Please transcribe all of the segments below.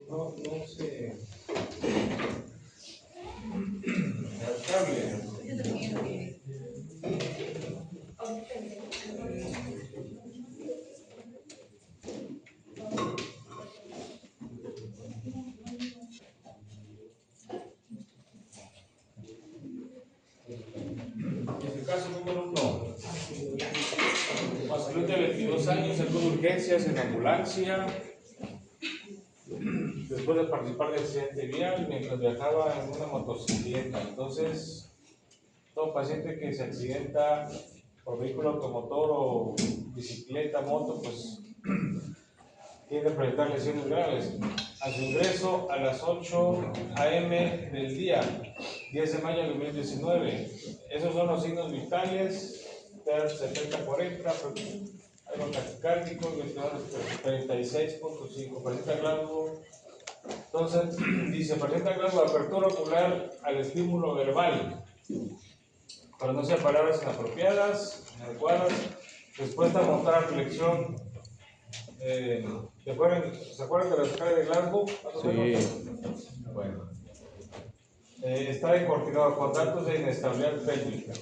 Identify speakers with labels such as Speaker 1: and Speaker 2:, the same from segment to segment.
Speaker 1: No, no sé. Adaptable. En el caso número 1, masculino de 22 años, en de urgencias en ambulancia, después de participar del accidente vial mientras viajaba en una motocicleta. Entonces, todo paciente que se accidenta por vehículo automotor o bicicleta, moto, pues tiene que presentar lesiones graves. A su ingreso a las 8 a.m. del día, 10 de mayo de 2019. Esos son los signos vitales: 70-40, algo taquicárdico, 36.5, presenta grado. Entonces, dice, presenta grado de apertura ocular al estímulo verbal, pero no sea palabras inapropiadas, inadecuadas, respuesta a mostrar flexión. ¿Se acuerdan de la escala de Glasgow? Sí. Bueno. Está incorporado con datos de inestabilidad pélvica.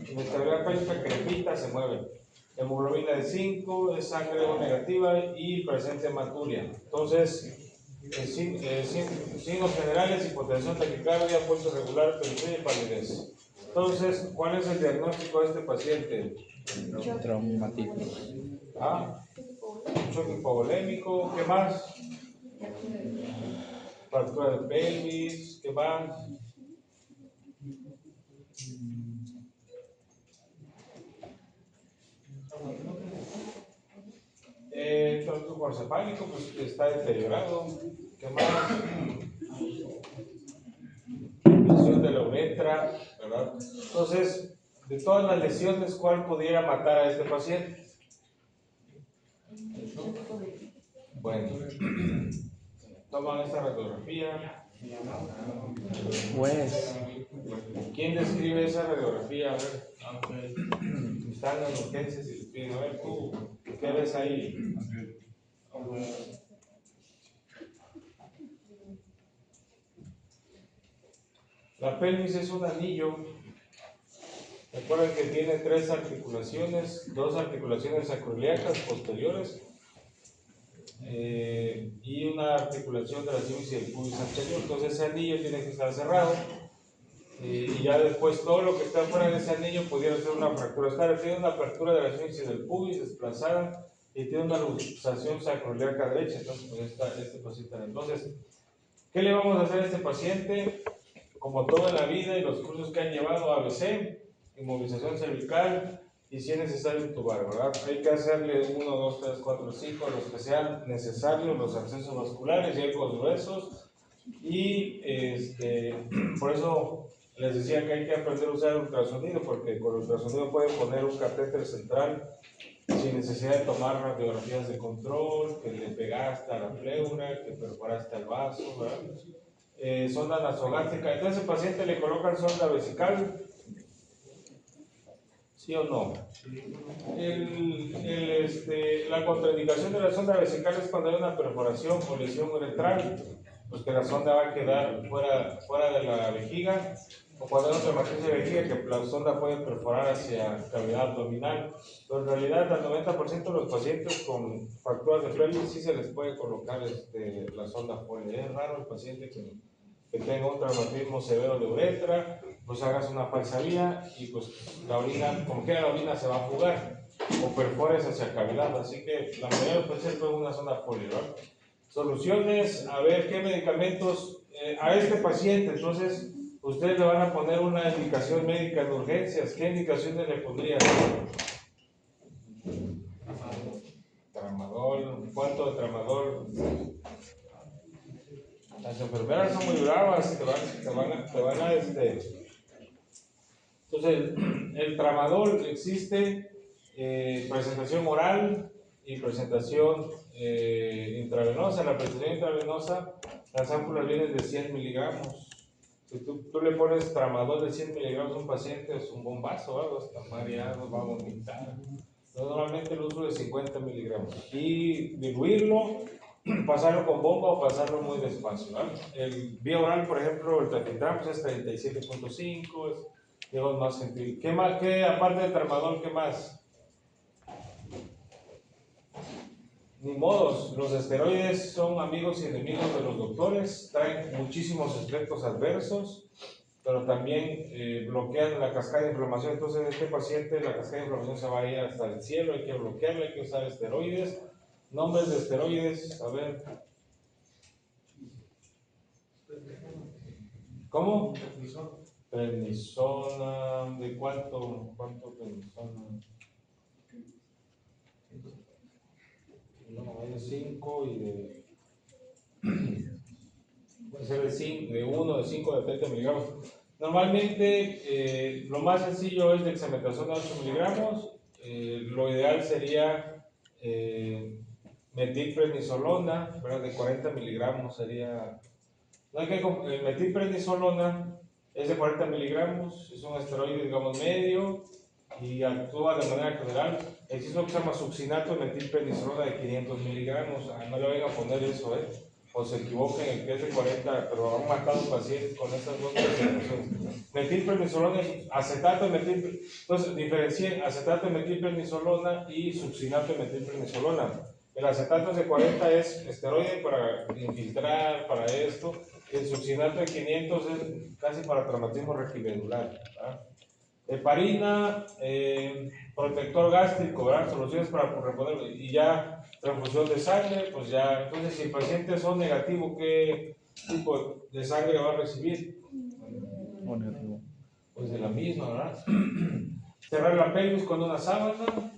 Speaker 1: Inestabilidad pélvica, crepita, se mueve. Hemoglobina de 5, es sangre O negativa y presente hematuria. Entonces, signos generales: hipotensión, taquicardia, pulso irregular, peritonitis y palidez. Entonces, ¿cuál es el diagnóstico de este paciente?
Speaker 2: Traumático.
Speaker 1: Choque hipovolémico. ¿Qué más? Fractura de pelvis. ¿Qué más? El tronco encefálico, pues está deteriorado. ¿Qué más? Lesión de la uretra, ¿verdad? Entonces, de todas las lesiones, ¿cuál pudiera matar a este paciente? Bueno, toman esta radiografía.
Speaker 2: Pues,
Speaker 1: ¿Quién describe esa radiografía? A ver. Están en urgencias y les piden, a ver, tú, ¿qué ves ahí? La pelvis es un anillo. Recuerden que tiene 3 articulaciones, 2 articulaciones sacroiliacas posteriores y una articulación de la cerviz y del pubis anterior. Entonces ese anillo tiene que estar cerrado y ya después todo lo que está fuera de ese anillo pudiera ser una fractura. Tiene una apertura de la cerviz y del pubis desplazada y tiene una luxación sacroiliaca derecha. Entonces pues este paciente. Entonces, ¿qué le vamos a hacer a este paciente? Como toda la vida y los cursos que han llevado a ABC, inmovilización cervical y si es necesario intubar, ¿verdad? Hay que hacerle 1, 2, 3, 4, 5, los que sean necesarios, los accesos vasculares y ecos gruesos. Y por eso les decía que hay que aprender a usar ultrasonido, porque con el ultrasonido pueden poner un catéter central sin necesidad de tomar radiografías de control, que le pegaste a la pleura, que perforaste el vaso, ¿verdad? Sonda nasogástrica. Entonces al paciente le colocan sonda vesical, ¿sí o no? La contraindicación de la sonda vesical es cuando hay una perforación o lesión uretral, pues que la sonda va a quedar fuera de la vejiga, o cuando hay una traumatismo de vejiga que la sonda puede perforar hacia cavidad abdominal. Pero en realidad al 90% de los pacientes con fracturas de pelvis sí se les puede colocar la sonda Foley. Es raro el paciente que tenga un traumatismo severo de uretra, pues hagas una falsa vía y pues la orina, como quiera la orina se va a fugar o perfores hacia cavidad, así que la mayoría de los pacientes fue una sonda Foley, ¿verdad? Soluciones: a ver qué medicamentos a este paciente. Entonces ustedes le van a poner una indicación médica en urgencias. ¿Qué indicaciones le pondrían? Tramadol. ¿Cuánto de tramadol? Las enfermeras son muy bravas, te van a Entonces, el tramadol existe, presentación oral y presentación intravenosa. La presentación intravenosa, las ámpulas vienen de 100 miligramos. Si tú le pones tramadol de 100 miligramos a un paciente, es un bombazo, algo, está mareado, va a vomitar. Normalmente el uso de 50 miligramos. Y diluirlo pasarlo con bomba o pasarlo muy despacio, ¿no? El vía oral, por ejemplo, el Tafitram pues es 37.5, es digamos, más gentil. ¿Qué más? ¿Qué, aparte del tramadol, qué más? Ni modos, los esteroides son amigos y enemigos de los doctores, traen muchísimos efectos adversos, pero también bloquean la cascada de inflamación. Entonces, este paciente, la cascada de inflamación se va a ir hasta el cielo, hay que bloquearla, hay que usar esteroides. Nombres de esteroides, a ver. ¿Cómo? Prednisona, ¿de cuánto prednisona? No, hay de 5 y de. Puede ser de 1, de 5, de 30 miligramos. Normalmente, lo más sencillo es dexametasona 8 miligramos. Lo ideal sería metilprednisolona, ¿verdad? De 40 miligramos sería. No hay que, metilprednisolona es de 40 miligramos, es un esteroide, digamos, medio y actúa de manera general. Existe lo que se llama succinato de metilprednisolona de 500 miligramos. No le vayan a poner eso, o se equivoquen en que es de 40, pero han matado pacientes con esas dos presentaciones. Metilprednisolona y acetato de metilprednisolona. Entonces, diferencien acetato de metilprednisolona y succinato de metilprednisolona. El acetato de 40 es esteroide para infiltrar, para esto. El succinato de 500 es casi para traumatismo requimedular. Heparina, protector gástrico, ¿verdad? Soluciones para reponer, y ya transfusión de sangre, pues ya. Entonces, si el paciente es O negativo, ¿qué tipo de sangre va a recibir? Pues de la misma, ¿verdad? Cerrar la pelvis con una sábana.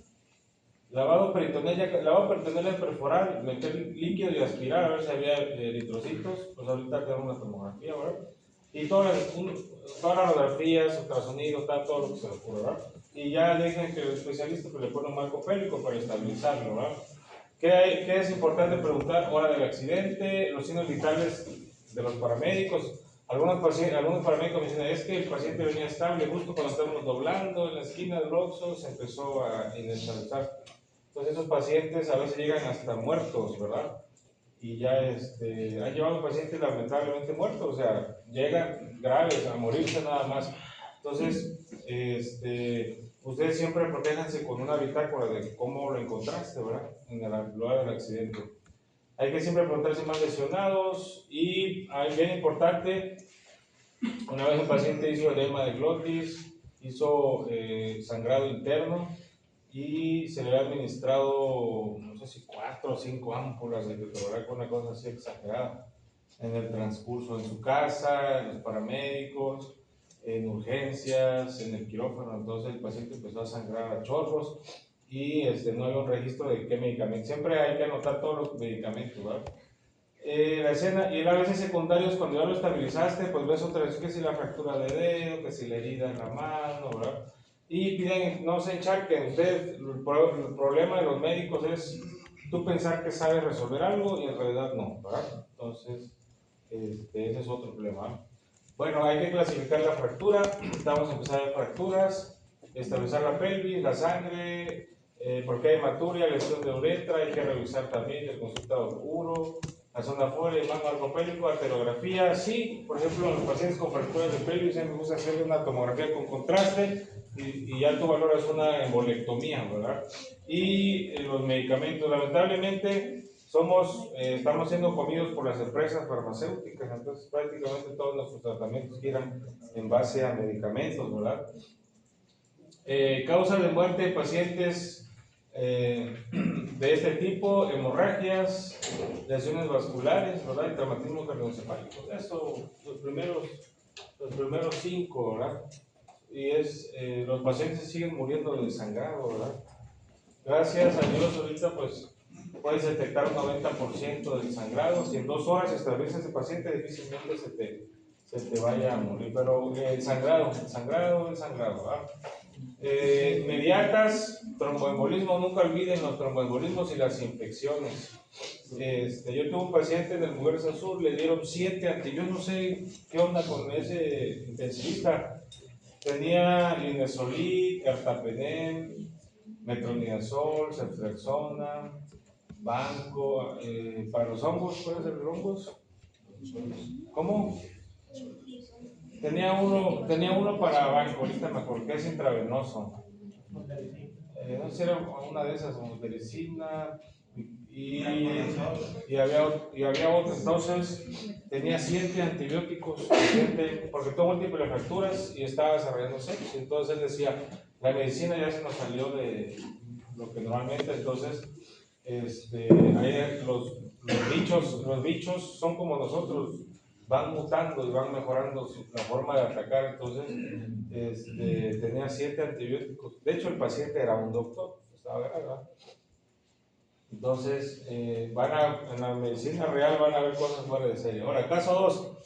Speaker 1: Lavado peritoneal perforar, meter líquido y aspirar a ver si había eritrocitos. Pues ahorita tenemos una tomografía, ¿verdad? Y todas las radiografías, ultrasonidos, todo lo que se le ocurre, ¿verdad? Y ya dejen que el especialista pues, le pone un marco pélvico para estabilizarlo, ¿verdad? ¿Qué es importante preguntar? Hora del accidente, los signos vitales de los paramédicos. Algunos paramédicos me dicen, es que el paciente venía estable, justo cuando estábamos doblando en la esquina del oxo se empezó a inestabilizar. Entonces esos pacientes a veces llegan hasta muertos, ¿verdad? Y ya han llevado pacientes lamentablemente muertos, o sea, llegan graves a morirse nada más. Entonces, ustedes siempre protéjanse con una bitácora de cómo lo encontraste, ¿verdad? En el lugar del accidente. Hay que siempre preguntar si más lesionados y, bien importante, una vez un paciente hizo edema de glotis, hizo sangrado interno y se le había administrado, no sé si 4 o 5 ámpulas de ketorolaco, una cosa así exagerada, en el transcurso en su casa, en los paramédicos, en urgencias, en el quirófano. Entonces el paciente empezó a sangrar a chorros y no había un registro de qué medicamento. Siempre hay que anotar todos los medicamentos, ¿verdad? La escena, y a veces secundarios, cuando ya lo estabilizaste, pues ves otra vez que si la fractura de dedo, que si la herida en la mano, ¿verdad? Y piden, no se encharquen, ustedes, el problema de los médicos es tú pensar que sabes resolver algo y en realidad no, ¿verdad? Entonces, ese es otro problema. Bueno, hay que clasificar la fractura, estamos a empezar a ver fracturas, estabilizar la pelvis, la sangre, porque hay hematuria, lesión de uretra, hay que revisar también el consultado uro, la zona folia, el mango arcopélico, arteriografía. Sí, por ejemplo, en los pacientes con fracturas de pelvis me gusta hacer una tomografía con contraste y ya tú valoras una embolectomía, ¿verdad? Y los medicamentos, lamentablemente, estamos siendo comidos por las empresas farmacéuticas, entonces prácticamente todos nuestros tratamientos giran en base a medicamentos, ¿verdad? Causas de muerte de pacientes de este tipo: hemorragias, lesiones vasculares, ¿verdad? Y traumatismo cardioencefálico. Eso, los primeros 5, ¿verdad? Y los pacientes siguen muriendo de sangrado, ¿verdad? Gracias a Dios, ahorita pues puedes detectar un 90% del sangrado. Si en 2 horas estabiliza ese paciente, difícilmente se te vaya a morir. Pero el sangrado, ¿verdad? Inmediatas, tromboembolismo, nunca olviden los tromboembolismos y las infecciones. Yo tuve un paciente en el Mujeres al Sur, le dieron 7 yo no sé qué onda con ese intensivista. Tenía linezolid, cartapenem, metronidazol, ceftriaxona, banco, para los hongos, ¿cuáles son los hongos? ¿Cómo? Tenía uno para banco, ahorita me acuerdo que es intravenoso. No sé si era una de esas, como medicina, y había otro. Entonces tenía 7 antibióticos, porque todo el tiempo le fracturas y estaba desarrollando sepsis. Entonces él decía, la medicina ya se nos salió de lo que normalmente, entonces ahí los bichos son como nosotros, van mutando y van mejorando la forma de atacar. Entonces tenía 7 antibióticos. De hecho el paciente era un doctor, estaba grave, ¿verdad? Entonces en la medicina real van a ver cosas fuera de serie. Ahora, caso 2,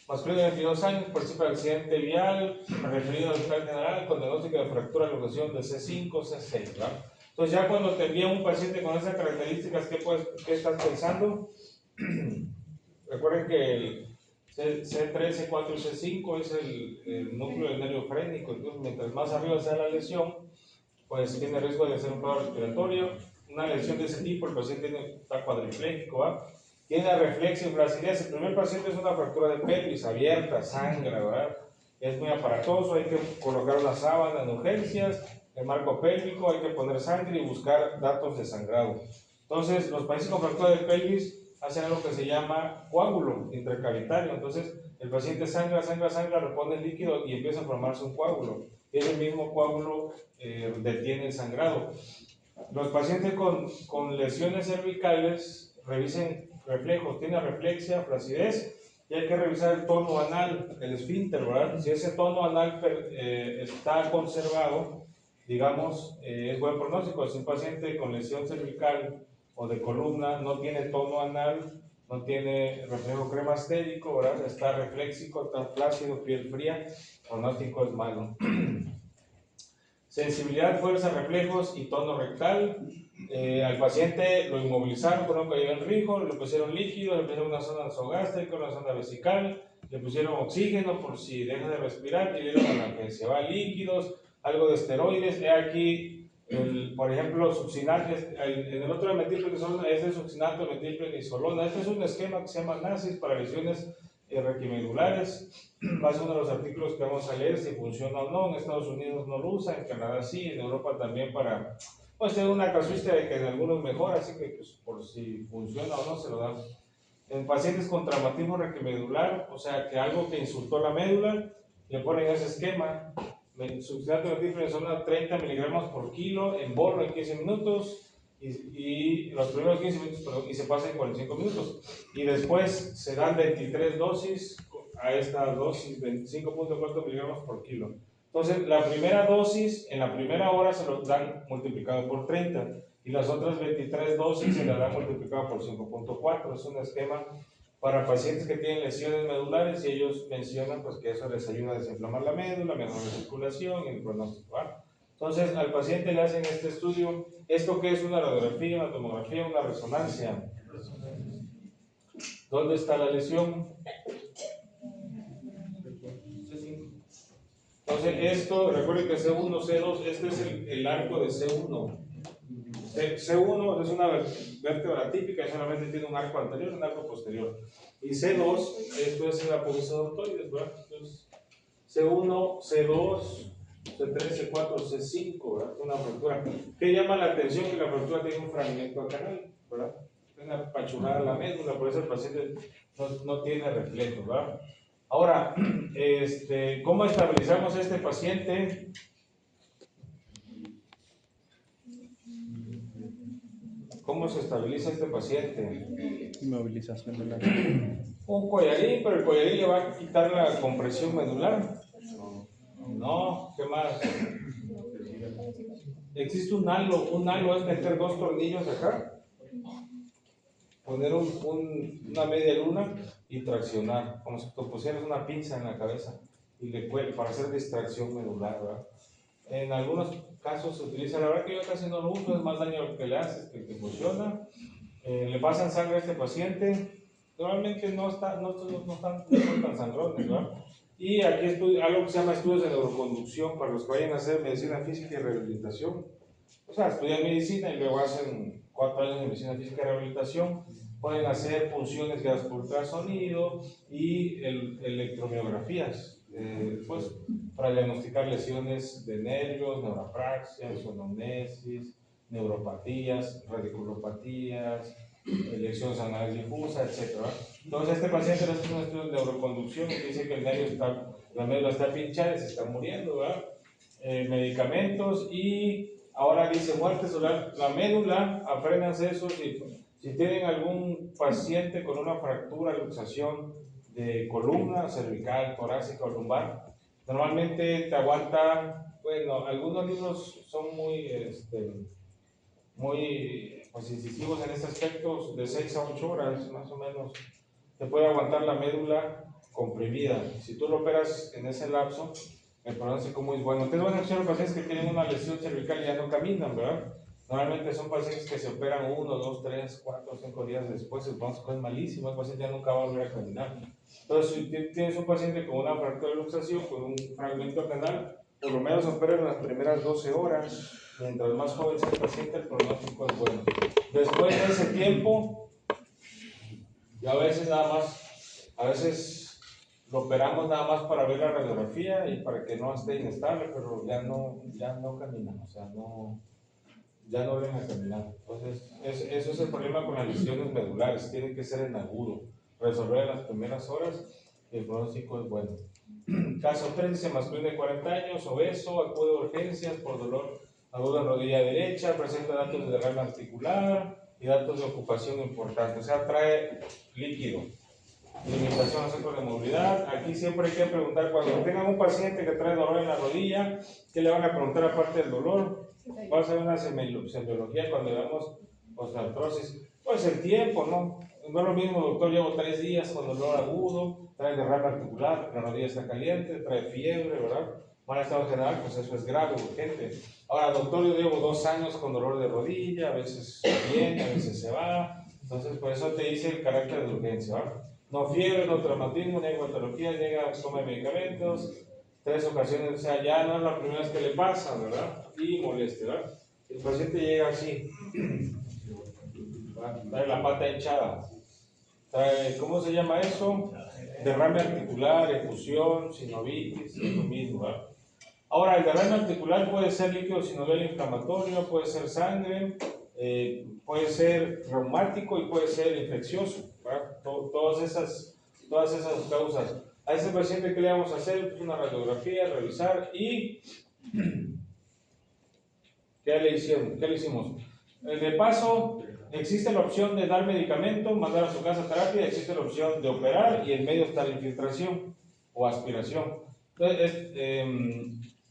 Speaker 1: masculino de 22 años, participa en accidente vial referido al hospital general con diagnóstico de fractura de luxación de C5, C6, ¿verdad? Entonces ya cuando te envía un paciente con esas características, ¿qué estás pensando? Recuerden que el C3, C4 y C5 es el núcleo del nervio frénico. Entonces mientras más arriba sea la lesión, pues tiene riesgo de ser un paro respiratorio. Una lesión de ese tipo, el paciente está cuadripléjico, ¿va? Tiene reflexia y flacidez. El primer paciente es una fractura de pelvis abierta, sangra, ¿verdad? Es muy aparatoso, hay que colocar una sábana en urgencias, el marco pélvico, hay que poner sangre y buscar datos de sangrado. Entonces, los pacientes con fractura de pelvis hacen algo que se llama coágulo intracavitario. Entonces, el paciente sangra, repone el líquido y empieza a formarse un coágulo. Ese mismo coágulo detiene el sangrado. Los pacientes con lesiones cervicales revisen reflejos, tiene reflexia, flacidez, y hay que revisar el tono anal, el esfínter, ¿verdad? Si ese tono anal está conservado, digamos, es buen pronóstico. Si un paciente con lesión cervical o de columna no tiene tono anal, no tiene reflejo cremastérico, ¿verdad? Está refléxico, está flácido, piel fría, pronóstico es malo. Sensibilidad, fuerza, reflejos y tono rectal. Al paciente lo inmovilizaron con un cuello en rijo, le pusieron líquido, le pusieron una zona nasogástrica, una zona vesical, le pusieron oxígeno por si deja de respirar, y dieron a la que se va líquidos, algo de esteroides. Aquí, por ejemplo, succinate, en el otro de metilprednisolona es de succinato, metilprednisolona. Este es un esquema que se llama NACIS para lesiones requimedulares. Va a ser uno de los artículos que vamos a leer, si funciona o no. En Estados Unidos no lo usan, en Canadá sí, en Europa también, para pues tener una casuística de que en algunos mejora, así que pues, por si funciona o no se lo dan. En pacientes con traumatismo requimedular, o sea que algo que insultó la médula, le ponen ese esquema, succinato de metilprednisolona 30 miligramos por kilo en borro en 15 minutos, y los primeros 15 minutos, y se pasa en 45 minutos, y después se dan 23 dosis a esta dosis, 25.4 miligramos por kilo. Entonces, la primera dosis en la primera hora se lo dan multiplicado por 30, y las otras 23 dosis se las dan multiplicado por 5.4. Es un esquema para pacientes que tienen lesiones medulares, y ellos mencionan pues, que eso les ayuda a desinflamar la médula, mejorar la circulación y el pronóstico. Entonces, al paciente le hacen este estudio. ¿Esto qué es? Una radiografía, una tomografía, una resonancia. ¿Dónde está la lesión? Entonces, esto, recuerden que C1, C2, este es el arco de C1. C1 es una vértebra típica y solamente tiene un arco anterior y un arco posterior. Y C2, esto es el apófice deltoides, ¿verdad? Entonces, C1, C2, C3, C4, C5, ¿verdad? Una fractura. ¿Qué llama la atención? Que la fractura tiene un fragmento canal, ¿verdad? Tiene apachurrada la médula, por eso el paciente no tiene reflejos, ¿verdad? Ahora, ¿cómo estabilizamos a este paciente? ¿Cómo se estabiliza este paciente?
Speaker 2: Inmovilización de la
Speaker 1: Un collarín, pero el collarín le va a quitar la compresión medular. No, ¿qué más? Existe un halo es meter 2 tornillos acá, poner una media luna y traccionar, como si tú pusieras una pinza en la cabeza y le cuelgue para hacer distracción medular, ¿verdad? En algunos casos se utiliza, la verdad que yo casi no lo uso, es más daño que le haces que funciona. Le pasan sangre a este paciente, normalmente no son tan sangrones, ¿verdad? Y aquí algo que se llama estudios de neuroconducción para los que vayan a hacer medicina física y rehabilitación. O sea, estudian medicina y luego hacen 4 años de medicina física y rehabilitación, pueden hacer punciones guiadas por ultrasonido y electromiografías, pues, para diagnosticar lesiones de nervios, neurapraxia, sonomnesis, neuropatías, radiculopatías, lesiones anales difusas, etc. Entonces, este paciente le hace un estudio de neuroconducción y dice que el nervio está, la médula está pinchada y se está muriendo, ¿verdad? Medicamentos y ahora dice muerte celular, la médula, apréndanse eso. Si tienen algún paciente con una fractura, luxación de columna, cervical, torácica o lumbar, normalmente te aguanta, bueno, algunos libros son muy pues, incisivos en este aspecto, de 6 a 8 horas más o menos, te puede aguantar la médula comprimida. Si tú lo operas en ese lapso, el pronóstico muy bueno. Ustedes van a escuchar pacientes que tienen una lesión cervical y ya no caminan, ¿verdad? Normalmente son pacientes que se operan 1, 2, 3, 4, 5 días después, el pronóstico es malísimo, el paciente ya nunca va a volver a caminar. Entonces, si tienes un paciente con una fractura de luxación, con un fragmento canal, por lo menos opera en las primeras 12 horas. Mientras más joven sea el paciente, el pronóstico es bueno. Después de ese tiempo, y a veces lo operamos nada más para ver la radiografía y para que no esté inestable, pero ya no camina, o sea, ya no vuelven a caminar. Entonces, eso es el problema con las lesiones medulares, tienen que ser en agudo, resolver en las primeras horas y el pronóstico es bueno. Caso 3 dice masculino de 40 años, obeso, acude a urgencias por dolor agudo en rodilla derecha, presenta datos de derrame articular y datos de ocupación importantes, o sea, trae líquido. Limitación al centro de movilidad. Aquí siempre hay que preguntar, cuando tengan un paciente que trae dolor en la rodilla, ¿qué le van a preguntar aparte del dolor? Va a ser una semiología cuando veamos osteoartrosis. Pues el tiempo, ¿no? No es lo mismo, doctor, llevo 3 días con dolor agudo, trae derrame articular, la rodilla está caliente, trae fiebre, ¿verdad? Mal estado general, pues eso es grave, urgente. Ahora, doctor, yo llevo 2 años con dolor de rodilla, a veces viene, a veces se va. Entonces, por eso te dice el carácter de urgencia, ¿verdad? No fiebre, no traumatismo, ni hematología, llega, toma medicamentos, 3 ocasiones, o sea, ya no es la primera vez que le pasa, ¿verdad? Y molestia, ¿verdad? El paciente llega así, trae la pata hinchada, trae, ¿cómo se llama eso? Derrame articular, efusión, sinovitis, es lo mismo, ¿verdad? Ahora, el derrame articular puede ser líquido sinovial inflamatorio, puede ser sangre, puede ser reumático y puede ser infeccioso, ¿verdad? Todas esas causas. A ese paciente, ¿qué le vamos a hacer? Pues una radiografía, revisar y ¿qué le hicimos? De paso, existe la opción de dar medicamento, mandar a su casa terapia, existe la opción de operar y en medio está la infiltración o aspiración. Entonces,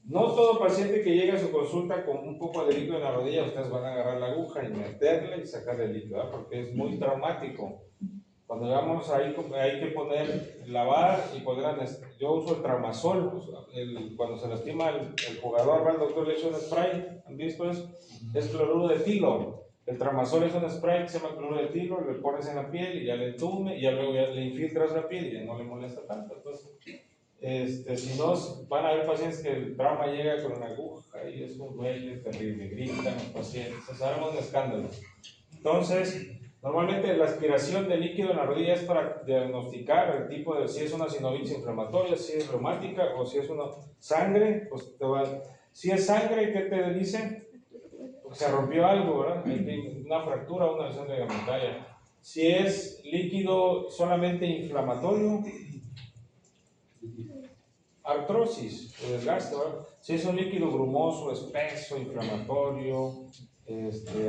Speaker 1: no todo paciente que llega a su consulta con un poco de líquido en la rodilla, ustedes van a agarrar la aguja y meterle y sacarle el líquido, ¿verdad? Porque es muy traumático. Cuando llegamos ahí, hay que lavar y yo uso el Traumasol, cuando se lastima el jugador, va el doctor le echa un spray, ¿han visto eso? Es cloruro de etilo. El Traumasol es un spray que se llama cloruro de etilo, le pones en la piel y ya le entume y ya luego ya le infiltras la piel y ya no le molesta tanto. Entonces, si no, van a haber pacientes que el trauma llega con una aguja y eso duele terrible, gritan los pacientes, se arma un escándalo. Entonces, normalmente la aspiración de líquido en la rodilla es para diagnosticar el tipo de si es una sinovitis inflamatoria, si es reumática o si es una sangre, pues si es sangre, ¿qué te dice? Porque se rompió algo, ¿verdad? Una fractura o una lesión ligamentaria. Si es líquido solamente inflamatorio, artrosis o desgaste, ¿verdad? Si es un líquido grumoso, espeso, inflamatorio,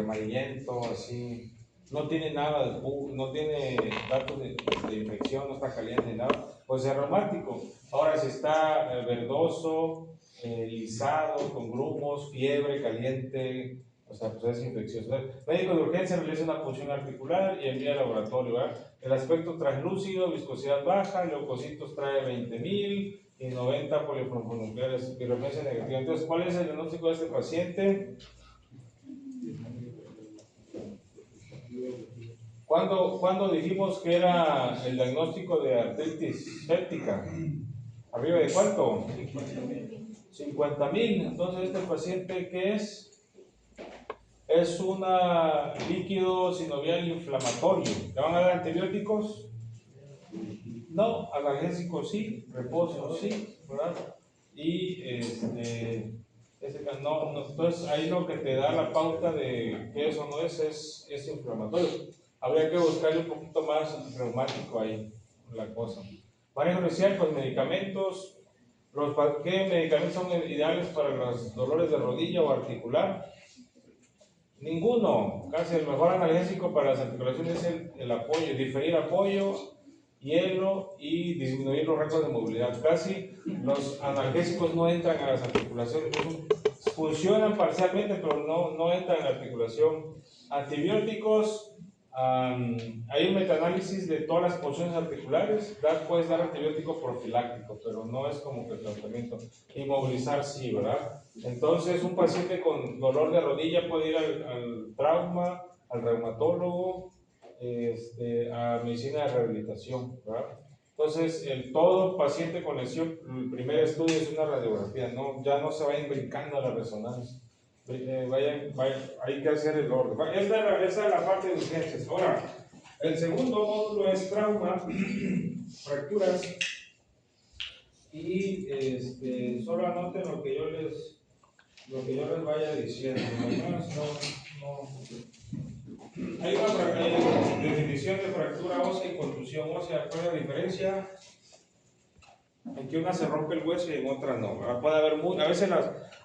Speaker 1: amarillento, así, no tiene nada no tiene datos de infección, no está caliente ni nada, pues es reumático. Ahora, si está verdoso, lisado, con grumos, fiebre, caliente, o sea, pues es infeccioso. El médico de urgencia realiza una punción articular y envía al laboratorio, ¿verdad? El aspecto translúcido, viscosidad baja, leucocitos trae 20,000 y 90 polifrontonucleares y referencia negativa. Entonces, ¿cuál es el diagnóstico de este paciente? ¿Cuándo dijimos que era el diagnóstico de artritis séptica? ¿Arriba de cuánto? 50,000. Entonces, ¿este paciente qué es? Es un líquido sinovial inflamatorio. ¿Le van a dar antibióticos? No, analgésicos sí, reposo sí, ¿verdad? Y entonces ahí lo que te da la pauta de que eso no es inflamatorio. Habría que buscarle un poquito más reumático ahí, la cosa. Manejo inicial, pues medicamentos. ¿Qué medicamentos son ideales para los dolores de rodilla o articular? Ninguno. Casi el mejor analgésico para las articulaciones es el apoyo, diferir apoyo, hielo y disminuir los riesgos de movilidad. Casi los analgésicos no entran a las articulaciones, funcionan parcialmente, pero no entran en la articulación. Antibióticos, hay un metaanálisis de todas las posiciones articulares. Puedes dar antibiótico profiláctico, pero no es como que el tratamiento. Inmovilizar sí, ¿verdad? Entonces, un paciente con dolor de rodilla puede ir al trauma, al reumatólogo, a medicina de rehabilitación, ¿verdad? Entonces, todo paciente con lesión, el primer estudio es una radiografía, ya no se vayan brincando a la resonancia. Hay que hacer el orden. Esta es la parte de urgencias. Ahora, el segundo módulo es trauma, fracturas, y solo anoten lo que yo les vaya diciendo. Hay una definición de fractura ósea y contusión ósea. ¿Cuál es la diferencia? En que una se rompe el hueso y en otra no. Puede haber a veces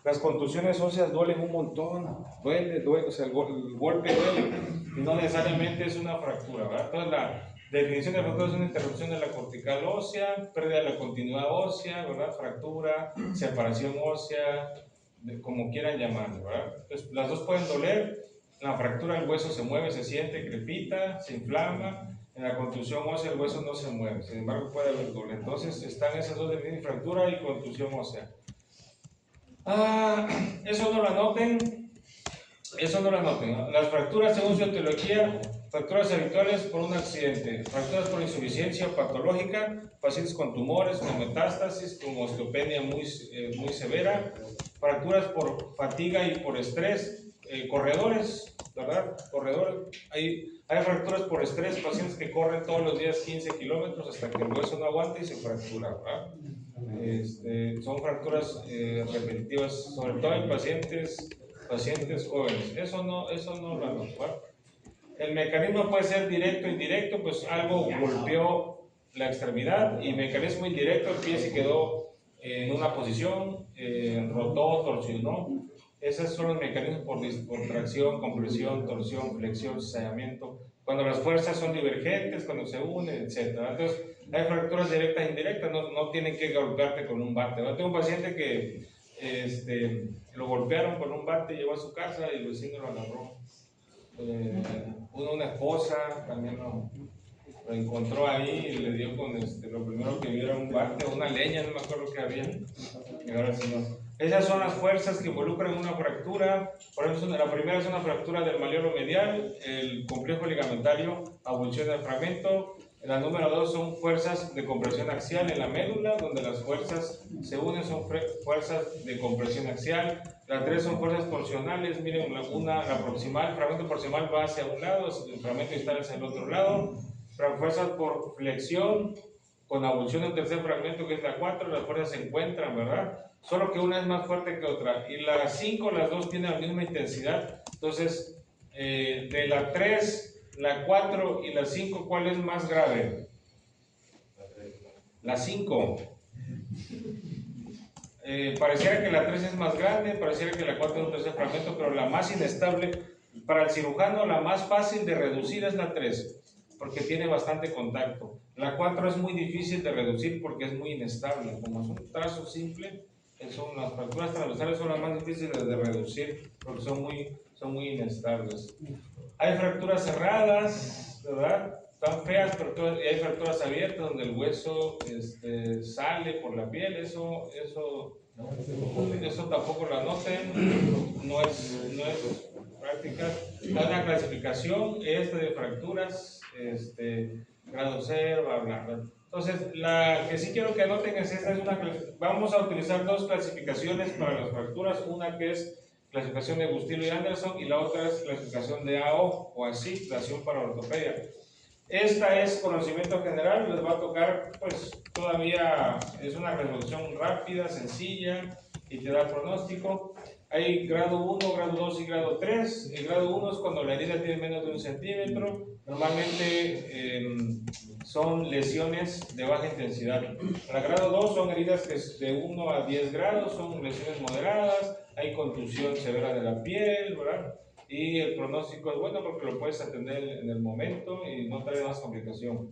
Speaker 1: las contusiones óseas duelen un montón, duele, o sea, el golpe duele y no necesariamente es una fractura, ¿verdad? Entonces la definición de fractura es una interrupción de la cortical ósea, pérdida de la continuidad ósea, ¿verdad? Fractura, separación ósea, como quieran llamarlo, ¿verdad? Entonces las dos pueden doler. En la fractura el hueso se mueve, se siente, crepita, se inflama. En la contusión ósea el hueso no se mueve, sin embargo puede haber dolor. Entonces están esas dos definiciones, fractura y contusión ósea. Eso no lo anoten. Las fracturas, según su etiología, fracturas habituales por un accidente, fracturas por insuficiencia patológica, pacientes con tumores, con metástasis, con osteopenia muy severa, fracturas por fatiga y por estrés, corredores, ¿verdad? Corredores. Hay fracturas por estrés, pacientes que corren todos los días 15 kilómetros hasta que el hueso no aguanta y se fractura, ¿verdad? Son fracturas repetitivas, sobre todo en pacientes jóvenes. Eso no lo anoto. El mecanismo puede ser directo o indirecto, pues algo golpeó la extremidad, y mecanismo indirecto, el pie se quedó en una posición, rotó, torsionó. Esos son los mecanismos por tracción, compresión, torsión, flexión, sellamiento, cuando las fuerzas son divergentes, cuando se unen, etc. Entonces, hay fracturas directas e indirectas, no tienen que golpearte con un bate. Yo tengo un paciente que lo golpearon con un bate, llegó a su casa y el vecino lo agarró. Una esposa también lo encontró ahí y le dio con lo primero que vio era un bate o una leña, no me acuerdo qué había. Y ahora sí no. Esas son las fuerzas que involucran una fractura. Por ejemplo, la primera es una fractura del malleolo medial, el complejo ligamentario, avulsión del fragmento. La número 2 son fuerzas de compresión axial en la médula, donde las fuerzas se unen, son fuerzas de compresión axial. La 3 son fuerzas torsionales. Miren, la proximal, el fragmento proximal va hacia un lado, el fragmento distal hacia el otro lado. Fuerzas por flexión, con avulsión del tercer fragmento, que es la 4, las fuerzas se encuentran, ¿verdad? Solo que una es más fuerte que otra. Y la 5, las dos tienen la misma intensidad. Entonces, de la 3, la 4 y la 5, ¿cuál es más grave? La 5. Pareciera que la 3 es más grande, pareciera que la 4 es un tercer fragmento, pero la más inestable, para el cirujano, la más fácil de reducir es la 3, porque tiene bastante contacto. La 4 es muy difícil de reducir porque es muy inestable. Como es un trazo simple, las fracturas transversales son las más difíciles de reducir porque son muy inestables. Hay fracturas cerradas, ¿verdad? Están feas, pero hay fracturas abiertas donde el hueso sale por la piel. Eso tampoco lo anoten, no es práctica. Hay una clasificación de fracturas, grado 0, bla, bla, bla. Entonces, la que sí quiero que anoten es esta. Vamos a utilizar dos clasificaciones para las fracturas. Una que es clasificación de Bustillo y Anderson, y la otra es clasificación de AO o ASIC, Nación para Ortopedia. Esta es conocimiento general, les va a tocar, pues todavía es una resolución rápida, sencilla y te da pronóstico. Hay grado 1, grado 2 y grado 3. El grado 1 es cuando la herida tiene menos de 1 centímetro. Normalmente son lesiones de baja intensidad. Para grado 2 son heridas de 1 a 10 grados, son lesiones moderadas, hay contusión severa de la piel, ¿verdad? Y el pronóstico es bueno porque lo puedes atender en el momento y no trae más complicación.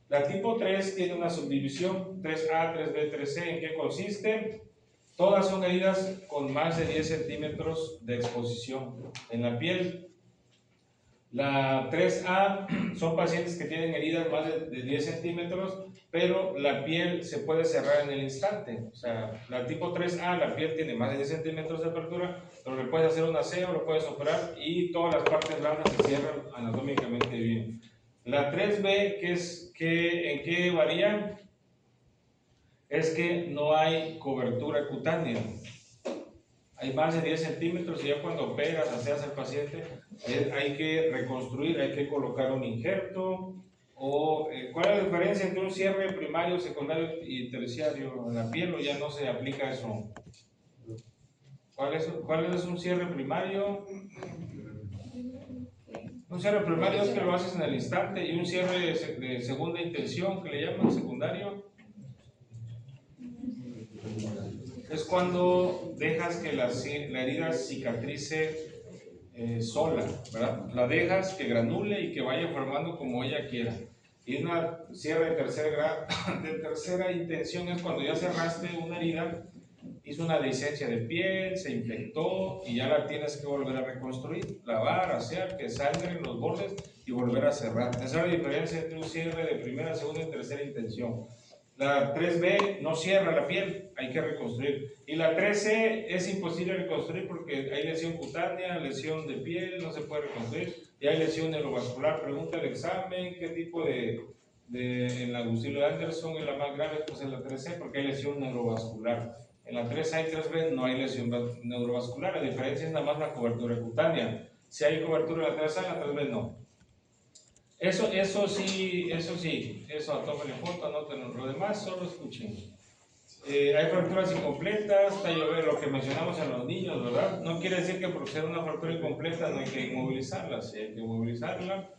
Speaker 1: La tipo 3 tiene una subdivisión, 3A, 3B, 3C. ¿En qué consiste? Todas son heridas con más de 10 centímetros de exposición en la piel. La 3A son pacientes que tienen heridas más de 10 centímetros, pero la piel se puede cerrar en el instante. O sea, la tipo 3A, la piel tiene más de 10 centímetros de apertura, pero le puedes hacer un aseo, lo puedes operar y todas las partes blandas se cierran anatómicamente bien. La 3B, ¿en qué varía? Es que no hay cobertura cutánea. Hay más de 10 centímetros y ya cuando operas, aseas al paciente, hay que reconstruir, hay que colocar un injerto. ¿Cuál es la diferencia entre un cierre primario, secundario y terciario en la piel? ¿O ya no se aplica eso? ¿Cuál es un cierre primario? Un cierre primario es que lo haces en el instante, y un cierre de segunda intención, que le llaman secundario, es cuando dejas que la herida cicatrice sola, ¿verdad? La dejas que granule y que vaya formando como ella quiera. Y una cierre de tercera intención es cuando ya cerraste una herida, hizo una dehiscencia de piel, se infectó y ya la tienes que volver a reconstruir, lavar, asear, que sangren los bordes y volver a cerrar. Esa es la diferencia entre un cierre de primera, segunda y tercera intención. La 3B no cierra la piel, hay que reconstruir. Y la 3C es imposible reconstruir porque hay lesión cutánea, lesión de piel, no se puede reconstruir. Y hay lesión neurovascular. Pregunta el examen, ¿qué tipo en la Bustillo de Anderson es la más grave? Pues en la 3C, porque hay lesión neurovascular. En la 3A y 3B no hay lesión neurovascular, la diferencia es nada más la cobertura cutánea. Si hay cobertura en la 3A, en la 3B no. Eso sí, tómenle foto, anótenlo. Lo demás solo escuchen. Hay fracturas incompletas, lo que mencionamos en los niños, ¿verdad? No quiere decir que por ser una fractura incompleta no hay que inmovilizarla, sí hay que inmovilizarla.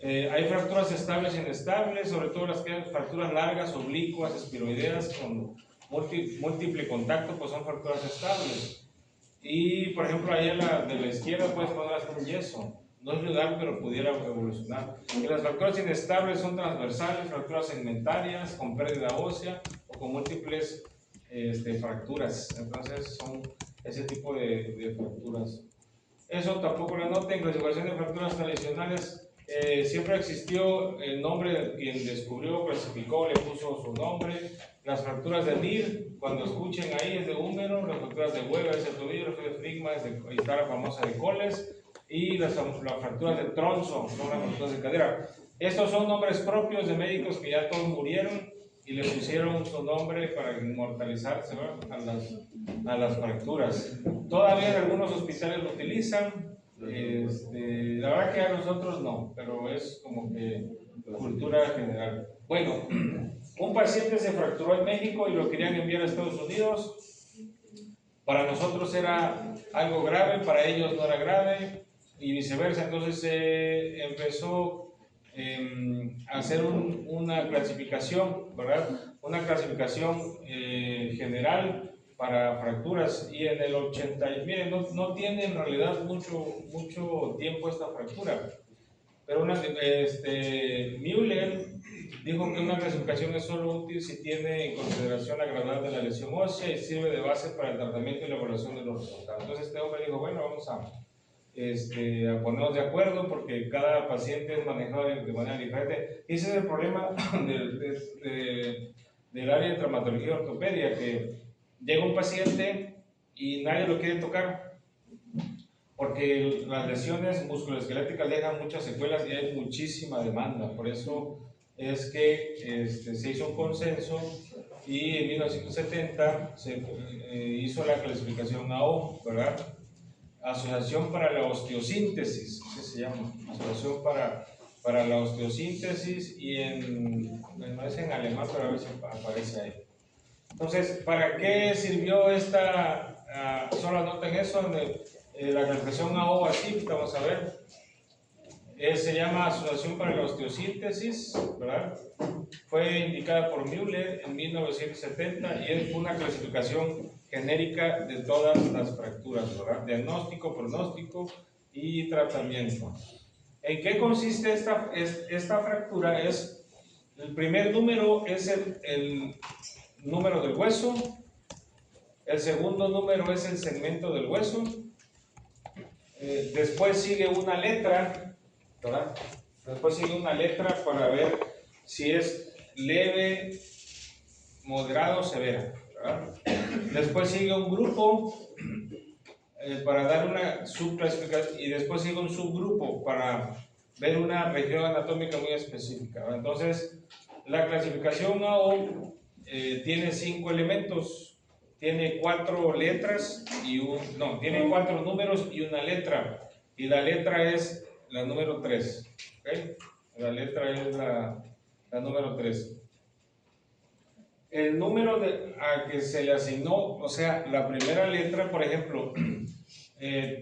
Speaker 1: Hay fracturas estables e inestables, sobre todo las que hay fracturas largas, oblicuas, espiroideas, con múltiple contacto, pues son fracturas estables. Y por ejemplo, ahí de la izquierda puedes poner hasta un yeso. No es legal, pero pudiera evolucionar. Y las fracturas inestables son transversales, fracturas segmentarias, con pérdida ósea o con múltiples fracturas. Entonces son ese tipo de fracturas. Eso tampoco lo noten. Clasificación de fracturas tradicionales. Siempre existió el nombre de quien descubrió, clasificó, le puso su nombre. Las fracturas de Mir, cuando escuchen ahí, es de húmero. Las fracturas de Weber es de tobillo. Las fracturas de Frigma ahí está la famosa de Coles. Y las fracturas de Tronzo son las fracturas de cadera. Estos son nombres propios de médicos que ya todos murieron y le pusieron su nombre para inmortalizarse, ¿verdad? a las fracturas. Todavía en algunos hospitales lo utilizan. La verdad que a nosotros no, pero es como que cultura general. Bueno, un paciente se fracturó en México y lo querían enviar a Estados Unidos. Para nosotros era algo grave, para ellos no era grave y viceversa. Entonces se empezó a hacer una clasificación, ¿verdad? Una clasificación general para fracturas, y en el 80, miren, no tiene en realidad mucho tiempo esta fractura, pero Müller dijo que una clasificación es solo útil si tiene en consideración la gravedad de la lesión ósea y sirve de base para el tratamiento y la evaluación de los resultados. Entonces este hombre dijo, bueno, vamos a ponernos de acuerdo porque cada paciente es manejado de manera diferente. Ese es el problema del área de traumatología y ortopedia, que llega un paciente y nadie lo quiere tocar porque las lesiones musculoesqueléticas dejan muchas secuelas y hay muchísima demanda. Por eso es que se hizo un consenso y en 1970 se hizo la clasificación AO, ¿verdad? Asociación para la Osteosíntesis, ¿qué se llama? Asociación para la Osteosíntesis, y no es en alemán, pero a veces aparece ahí. Entonces, ¿para qué sirvió esta? Solo anoten eso, la clasificación AO así, vamos a ver. Se llama Asociación para la Osteosíntesis, ¿verdad? Fue indicada por Müller en 1970 y es una clasificación genérica de todas las fracturas, ¿verdad? Diagnóstico, pronóstico y tratamiento. ¿En qué consiste esta fractura? El primer número es el número del hueso, el segundo número es el segmento del hueso, después sigue una letra, ¿verdad? Después sigue una letra para ver si es leve, moderado o severa, ¿verdad? Después sigue un grupo para dar una subclasificación, y después sigue un subgrupo para ver una región anatómica muy específica, ¿verdad? Entonces, la clasificación AO tiene 5 elementos, tiene 4 letras tiene 4 números y una letra, y la letra es la número 3, ¿okay? La letra es la número 3. El número a que se le asignó, o sea, la primera letra, por ejemplo,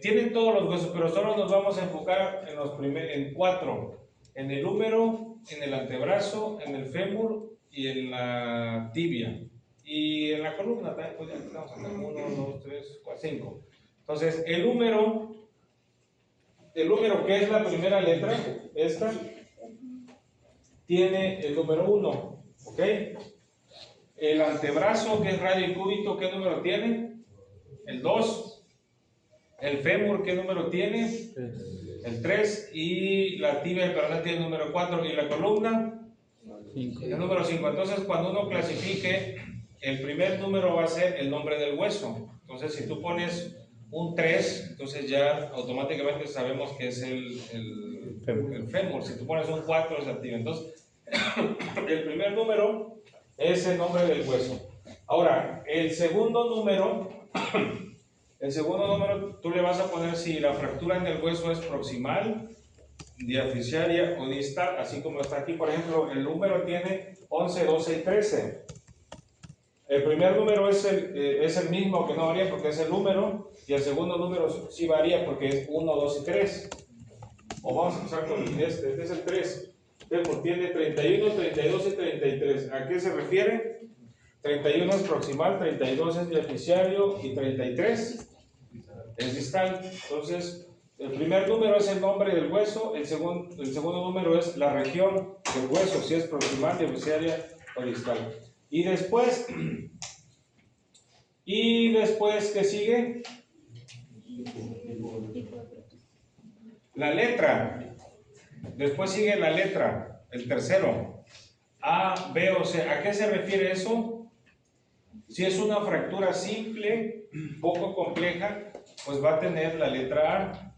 Speaker 1: tienen todos los huesos, pero solo nos vamos a enfocar en 4, en el húmero, en el antebrazo, en el fémur y en la tibia, y en la columna también, pues ya estamos acá, 1, 2, 3, 4, 5. Entonces, el húmero, que es la primera letra, esta, tiene el número 1, ¿ok? El antebrazo, que es radio y cúbito, ¿qué número tiene? El 2. El fémur, ¿qué número tiene? El 3. Y la tibia y peroné tiene el número 4. ¿Y la columna?
Speaker 2: 5.
Speaker 1: El número 5. Entonces, cuando uno clasifique, el primer número va a ser el nombre del hueso. Entonces, si tú pones un 3, entonces ya automáticamente sabemos que es el fémur. Si tú pones un 4, es la tibia. Entonces, el primer número es el nombre del hueso. Ahora, el segundo número tú le vas a poner si la fractura en el hueso es proximal, diaficiaria o distal, así como está aquí. Por ejemplo, el número tiene 11, 12 y 13. El primer número es el mismo, que no varía porque es el número, y el segundo número sí varía porque es 1, 2 y 3. O vamos a empezar con este es el 3. Tiene 31, 32 y 33. ¿A qué se refiere? 31 es proximal, 32 es diaficiario y 33 es distal. Entonces, el primer número es el nombre del hueso, el segundo número es la región del hueso, si es proximal, diaficiaria o distal. Y después, ¿qué sigue? La letra. Después sigue la letra, el tercero. A, B o C. ¿A qué se refiere eso? Si es una fractura simple, poco compleja, pues va a tener la letra A.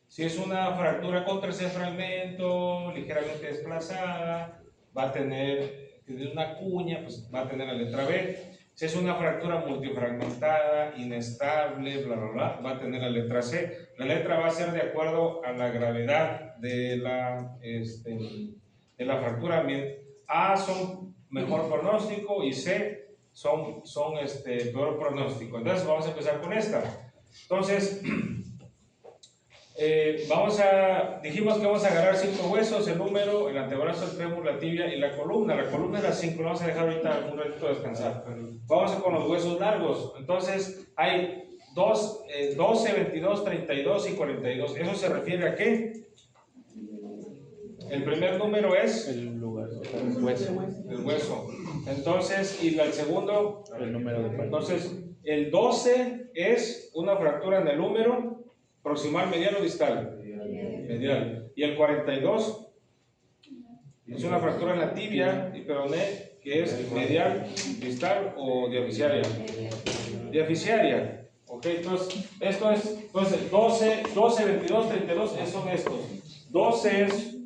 Speaker 1: Si es una fractura con tercer fragmento, ligeramente desplazada, va a tener una cuña, pues va a tener la letra B. Si es una fractura multifragmentada, inestable, bla, bla, bla, va a tener la letra C. La letra va a ser de acuerdo a la gravedad de la fractura. A son mejor pronóstico y C son peor pronóstico. Entonces vamos a empezar con esta. Entonces, dijimos que vamos a agarrar 5 huesos: el húmero, el antebrazo, el fémur, la tibia y la columna. La columna es la 5, vamos a dejar ahorita un ratito descansar. Vamos con los huesos largos. Entonces hay 12, 22, 32 y 42. ¿Eso se refiere a qué? El primer número es
Speaker 2: El lugar, el hueso.
Speaker 1: el hueso. Entonces, y el segundo,
Speaker 2: El número de partes.
Speaker 1: entonces, el 12 es una fractura en el húmero, proximal, medial o distal. Medial. Y el 42 es una fractura en la tibia y peroné, que es medial, distal o diaficiaria. Diaficiaria. Ok, entonces, esto es, entonces 12, 22, 32 son estos. 12 es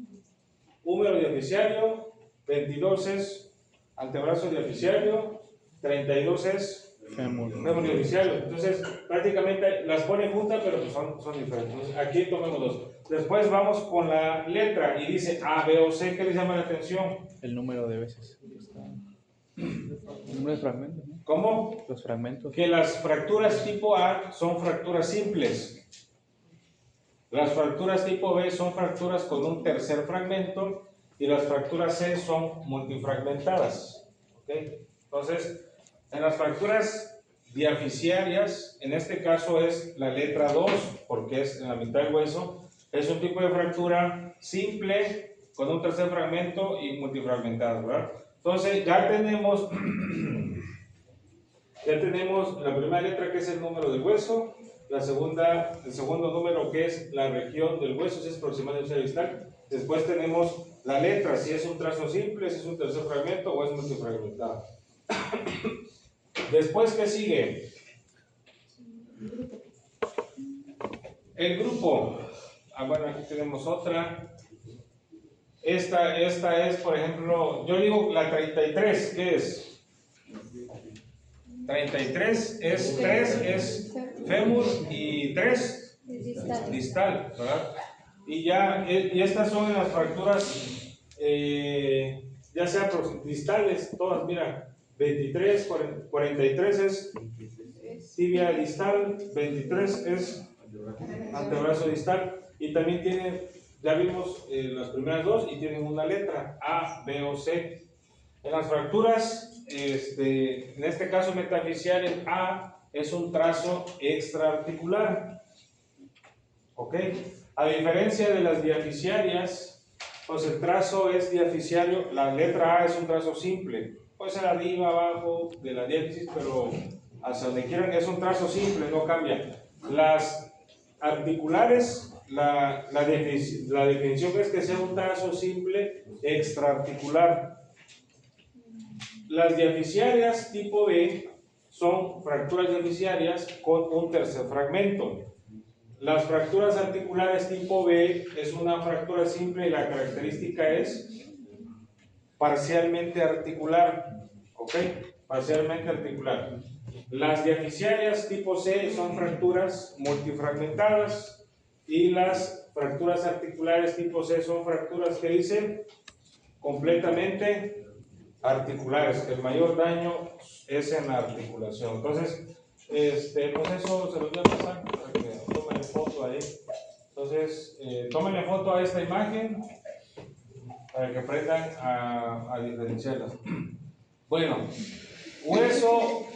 Speaker 1: húmero diaficiario, 22 es antebrazo diaficiario, 32 es
Speaker 2: Fémur.
Speaker 1: Fémur y oficial. Entonces, prácticamente las pone juntas, pero pues son diferentes. Entonces, aquí tomemos dos. Después vamos con la letra y dice A, B o C. ¿Qué les llama la atención?
Speaker 2: El número de veces. El número de fragmentos, ¿no?
Speaker 1: ¿Cómo?
Speaker 2: Los fragmentos.
Speaker 1: Que las fracturas tipo A son fracturas simples. Las fracturas tipo B son fracturas con un tercer fragmento y las fracturas C son multifragmentadas. ¿Okay? Entonces, en las fracturas diaficiarias, en este caso es la letra 2, porque es en la mitad del hueso, es un tipo de fractura simple con un tercer fragmento y multifragmentada, ¿verdad? Entonces, ya tenemos la primera letra que es el número del hueso, el segundo número que es la región del hueso, si es proximal o distal. Después tenemos la letra, si es un trazo simple, si es un tercer fragmento o es multifragmentado. Después, ¿qué sigue? El grupo. Bueno, aquí tenemos otra. Esta es, por ejemplo, yo digo la 33, ¿qué es? 33 es 3, es fémur y 3 distal, ¿verdad? Y estas son las fracturas, ya sea distales, todas, mira, 23, 43 es tibia distal, 23 es antebrazo distal, y también tienen, ya vimos las primeras dos, y tienen una letra, A, B o C. En las fracturas, en este caso metafisial, el A es un trazo extraarticular. ¿Ok? A diferencia de las diaficiarias, pues el trazo es diaficiario, la letra A es un trazo simple. Puede ser arriba, abajo, de la diáfisis, pero hacia donde quieran, es un trazo simple, no cambia. Las articulares, la definición es que sea un trazo simple extraarticular. Las diaficiarias tipo B son fracturas diaficiarias con un tercer fragmento. Las fracturas articulares tipo B es una fractura simple y la característica es parcialmente articular. ¿Ok? Parcialmente articular. Las diaficiarias tipo C son fracturas multifragmentadas y las fracturas articulares tipo C son fracturas que dicen completamente articulares, que el mayor daño es en la articulación. Entonces, pues eso se los voy a pasar para que tomen foto ahí. Entonces, tómenle foto a esta imagen para que aprendan a diferenciarlas. Bueno, hueso,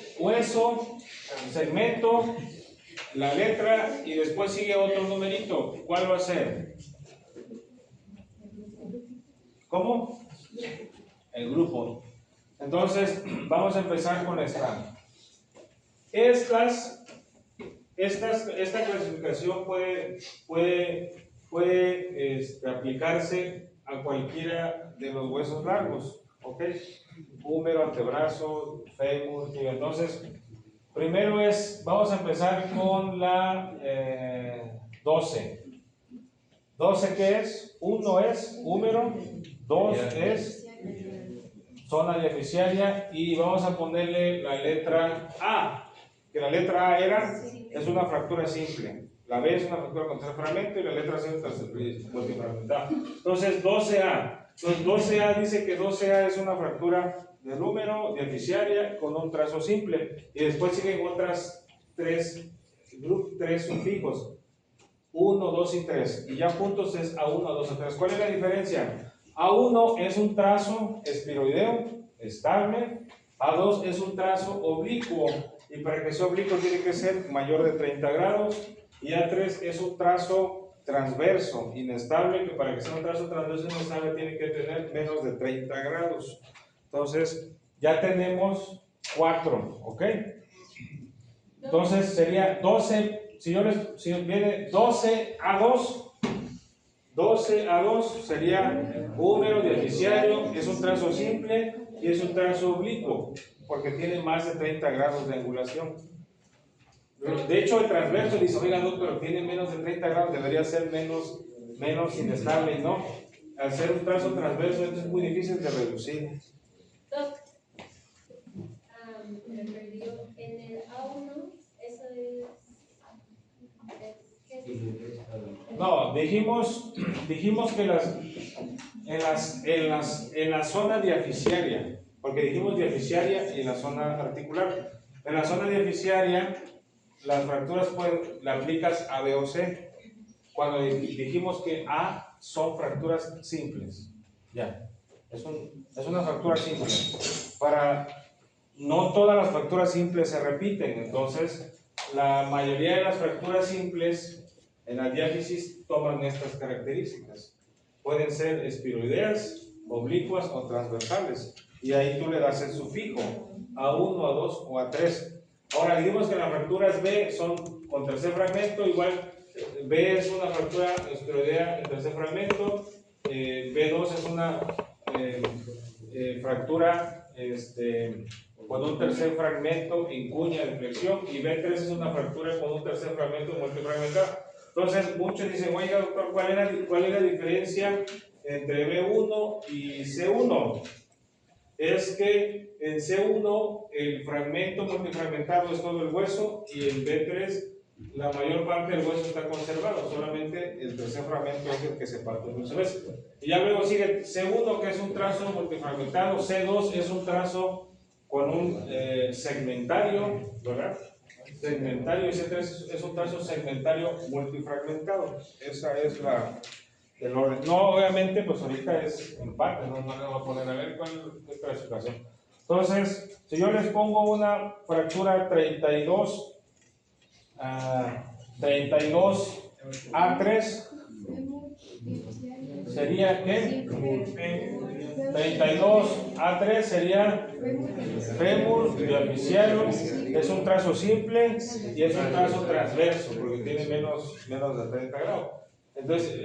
Speaker 1: segmento, la letra y después sigue otro numerito. ¿Cuál va a ser? ¿Cómo? El grupo. Entonces, vamos a empezar con esta. Esta clasificación puede aplicarse a cualquiera de los huesos largos, ¿ok? Húmero, antebrazo, fémur, tibia. Entonces, primero vamos a empezar con la 12. 12, ¿qué es? 1 es húmero, 2 es zona diaficiaria y vamos a ponerle la letra A, que la letra A es una fractura simple, la B es una fractura con tercer fragmento y la letra C es una multifragmentada. Entonces 12A. Entonces 12A dice que 12A es una fractura del húmero diaficiaria con un trazo simple y después siguen otras tres sufijos. 1, 2 y 3. Y ya juntos es A1, A2, A3. ¿Cuál es la diferencia? A1 es un trazo espiroideo, estable. A2 es un trazo oblicuo. Y para que sea oblicuo tiene que ser mayor de 30 grados. Y A3 es un trazo transverso, inestable, que para que sea un trazo transverso inestable tiene que tener menos de 30 grados. Entonces, ya tenemos 4, ¿ok? Entonces sería 12. Si viene 12A2, 12A2 sería húmero diaficiario, es un trazo simple y es un trazo oblicuo, porque tiene más de 30 grados de angulación. De hecho, el transverso dice, oiga, no, pero tiene menos de 30 grados, debería ser menos inestable, y no. Al ser un trazo transverso, esto es muy difícil de reducir.
Speaker 3: Me perdió en
Speaker 1: No, dijimos que en la zona diaficiaria, porque dijimos diaficiaria y en la zona articular. En la zona diaficiaria, las fracturas le aplicas A, B o C. Cuando dijimos que A son fracturas simples, ya, es una fractura simple. No todas las fracturas simples se repiten, entonces la mayoría de las fracturas simples en la diáfisis toman estas características. Pueden ser espiroideas, oblicuas o transversales, y ahí tú le das el sufijo A1, A2 o A3. Ahora dijimos que las fracturas B son con tercer fragmento, igual B es una fractura espiroidea en tercer fragmento, B2 es una fractura con un tercer fragmento en cuña de flexión, y B3 es una fractura con un tercer fragmento multifragmentado. Entonces muchos dicen, oiga doctor, ¿cuál es la diferencia entre B1 y C1? Es que en C1 el fragmento multifragmentado es todo el hueso, y en B3 la mayor parte del hueso está conservado, solamente el tercer fragmento es el que se parte muchas veces. Y ya luego sigue C1, que es un trazo multifragmentado, C2 es un trazo con un segmentario, ¿verdad? Segmentario, y C3 es un trazo segmentario multifragmentado. Esa es el orden. No, obviamente, pues ahorita es en parte, no le voy a poner a ver cuál es la clasificación. Entonces, si yo les pongo una fractura 32 A3, sería ¿qué? 32 A3 sería fémur diaficiario, es un trazo simple y es un trazo transverso porque tiene menos de 30 grados. Entonces,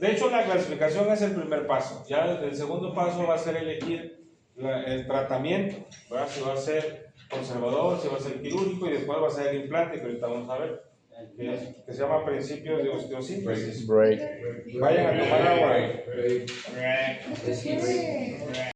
Speaker 1: de hecho la clasificación es el primer paso. Ya el segundo paso va a ser elegir el tratamiento, ¿verdad? Si va a ser conservador, si va a ser quirúrgico, y después va a ser el implante, que ahorita vamos a ver, que se llama principios de osteosíntesis.
Speaker 2: Break.
Speaker 1: Vayan a tomar agua.